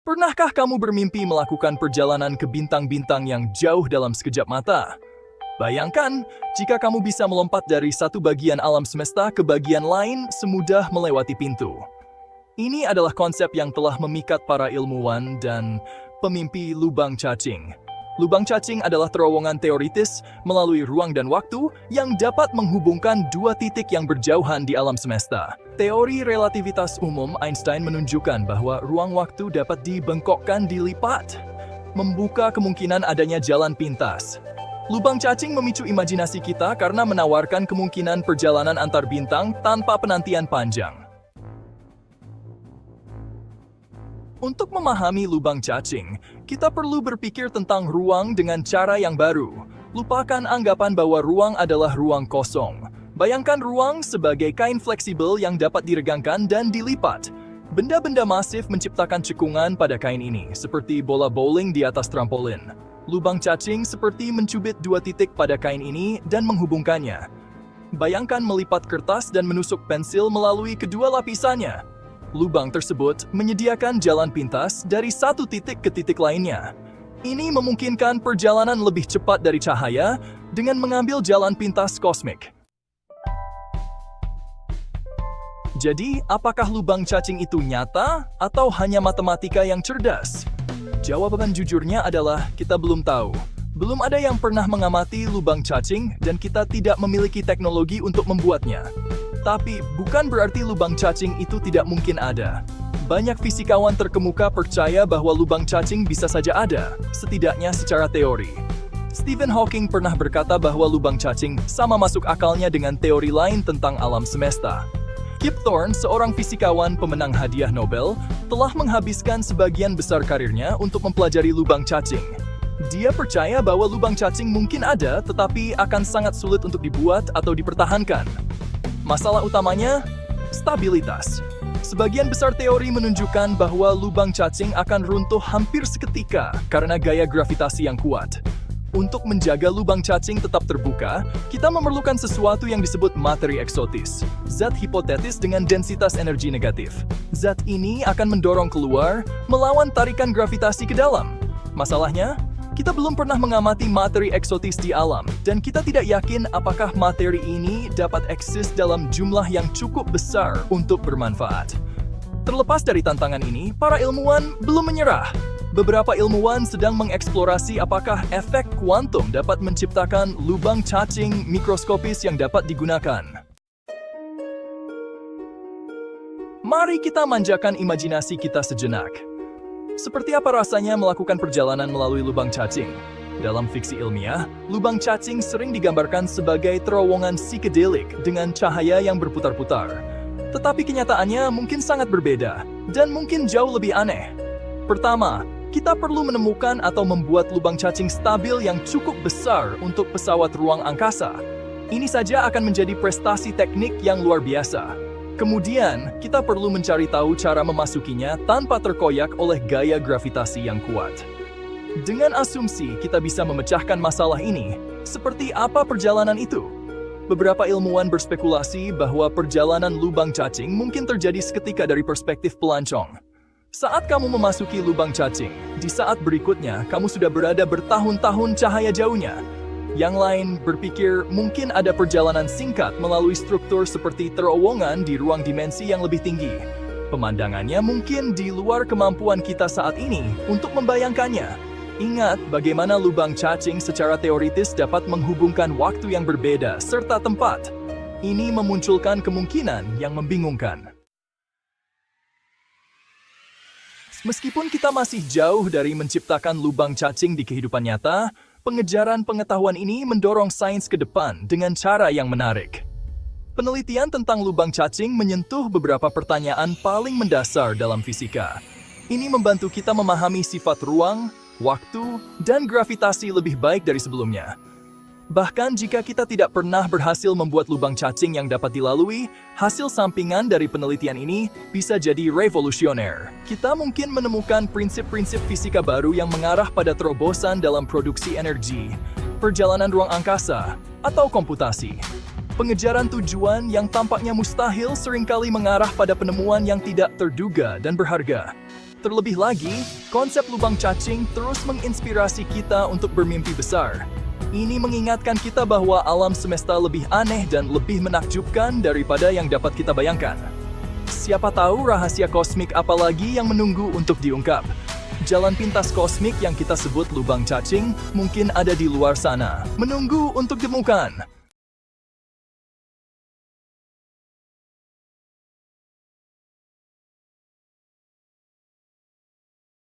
Pernahkah kamu bermimpi melakukan perjalanan ke bintang-bintang yang jauh dalam sekejap mata? Bayangkan, jika kamu bisa melompat dari satu bagian alam semesta ke bagian lain semudah melewati pintu. Ini adalah konsep yang telah memikat para ilmuwan dan pemimpi lubang cacing. Lubang cacing adalah terowongan teoritis melalui ruang dan waktu yang dapat menghubungkan dua titik yang berjauhan di alam semesta. Teori relativitas umum Einstein menunjukkan bahwa ruang waktu dapat dibengkokkan dilipat, membuka kemungkinan adanya jalan pintas. Lubang cacing memicu imajinasi kita karena menawarkan kemungkinan perjalanan antar bintang tanpa penantian panjang. Untuk memahami lubang cacing, kita perlu berpikir tentang ruang dengan cara yang baru. Lupakan anggapan bahwa ruang adalah ruang kosong. Bayangkan ruang sebagai kain fleksibel yang dapat diregangkan dan dilipat. Benda-benda masif menciptakan cekungan pada kain ini, seperti bola bowling di atas trampolin. Lubang cacing seperti mencubit dua titik pada kain ini dan menghubungkannya. Bayangkan melipat kertas dan menusuk pensil melalui kedua lapisannya. Lubang tersebut menyediakan jalan pintas dari satu titik ke titik lainnya. Ini memungkinkan perjalanan lebih cepat dari cahaya dengan mengambil jalan pintas kosmik. Jadi, apakah lubang cacing itu nyata atau hanya matematika yang cerdas? Jawaban jujurnya adalah kita belum tahu. Belum ada yang pernah mengamati lubang cacing dan kita tidak memiliki teknologi untuk membuatnya. Tapi bukan berarti lubang cacing itu tidak mungkin ada. Banyak fisikawan terkemuka percaya bahwa lubang cacing bisa saja ada, setidaknya secara teori. Stephen Hawking pernah berkata bahwa lubang cacing sama masuk akalnya dengan teori lain tentang alam semesta. Kip Thorne, seorang fisikawan pemenang hadiah Nobel, telah menghabiskan sebagian besar karirnya untuk mempelajari lubang cacing. Dia percaya bahwa lubang cacing mungkin ada, tetapi akan sangat sulit untuk dibuat atau dipertahankan. Masalah utamanya, stabilitas. Sebagian besar teori menunjukkan bahwa lubang cacing akan runtuh hampir seketika karena gaya gravitasi yang kuat. Untuk menjaga lubang cacing tetap terbuka, kita memerlukan sesuatu yang disebut materi eksotis, zat hipotetis dengan densitas energi negatif. Zat ini akan mendorong keluar, melawan tarikan gravitasi ke dalam. Masalahnya, kita belum pernah mengamati materi eksotis di alam, dan kita tidak yakin apakah materi ini dapat eksis dalam jumlah yang cukup besar untuk bermanfaat. Terlepas dari tantangan ini, para ilmuwan belum menyerah. Beberapa ilmuwan sedang mengeksplorasi apakah efek kuantum dapat menciptakan lubang cacing mikroskopis yang dapat digunakan. Mari kita manjakan imajinasi kita sejenak. Seperti apa rasanya melakukan perjalanan melalui lubang cacing? Dalam fiksi ilmiah, lubang cacing sering digambarkan sebagai terowongan psikedelik dengan cahaya yang berputar-putar. Tetapi kenyataannya mungkin sangat berbeda, dan mungkin jauh lebih aneh. Pertama, kita perlu menemukan atau membuat lubang cacing stabil yang cukup besar untuk pesawat ruang angkasa. Ini saja akan menjadi prestasi teknik yang luar biasa. Kemudian, kita perlu mencari tahu cara memasukinya tanpa terkoyak oleh gaya gravitasi yang kuat. Dengan asumsi kita bisa memecahkan masalah ini, seperti apa perjalanan itu? Beberapa ilmuwan berspekulasi bahwa perjalanan lubang cacing mungkin terjadi seketika dari perspektif pelancong. Saat kamu memasuki lubang cacing, di saat berikutnya kamu sudah berada bertahun-tahun cahaya jauhnya. Yang lain berpikir mungkin ada perjalanan singkat melalui struktur seperti terowongan di ruang dimensi yang lebih tinggi. Pemandangannya mungkin di luar kemampuan kita saat ini untuk membayangkannya. Ingat bagaimana lubang cacing secara teoritis dapat menghubungkan waktu yang berbeda serta tempat. Ini memunculkan kemungkinan yang membingungkan. Meskipun kita masih jauh dari menciptakan lubang cacing di kehidupan nyata, pengejaran pengetahuan ini mendorong sains ke depan dengan cara yang menarik. Penelitian tentang lubang cacing menyentuh beberapa pertanyaan paling mendasar dalam fisika. Ini membantu kita memahami sifat ruang, waktu, dan gravitasi lebih baik dari sebelumnya. Bahkan jika kita tidak pernah berhasil membuat lubang cacing yang dapat dilalui, hasil sampingan dari penelitian ini bisa jadi revolusioner. Kita mungkin menemukan prinsip-prinsip fisika baru yang mengarah pada terobosan dalam produksi energi, perjalanan ruang angkasa, atau komputasi. Pengejaran tujuan yang tampaknya mustahil seringkali mengarah pada penemuan yang tidak terduga dan berharga. Terlebih lagi, konsep lubang cacing terus menginspirasi kita untuk bermimpi besar. Ini mengingatkan kita bahwa alam semesta lebih aneh dan lebih menakjubkan daripada yang dapat kita bayangkan. Siapa tahu rahasia kosmik apa lagi yang menunggu untuk diungkap. Jalan pintas kosmik yang kita sebut lubang cacing mungkin ada di luar sana, menunggu untuk ditemukan.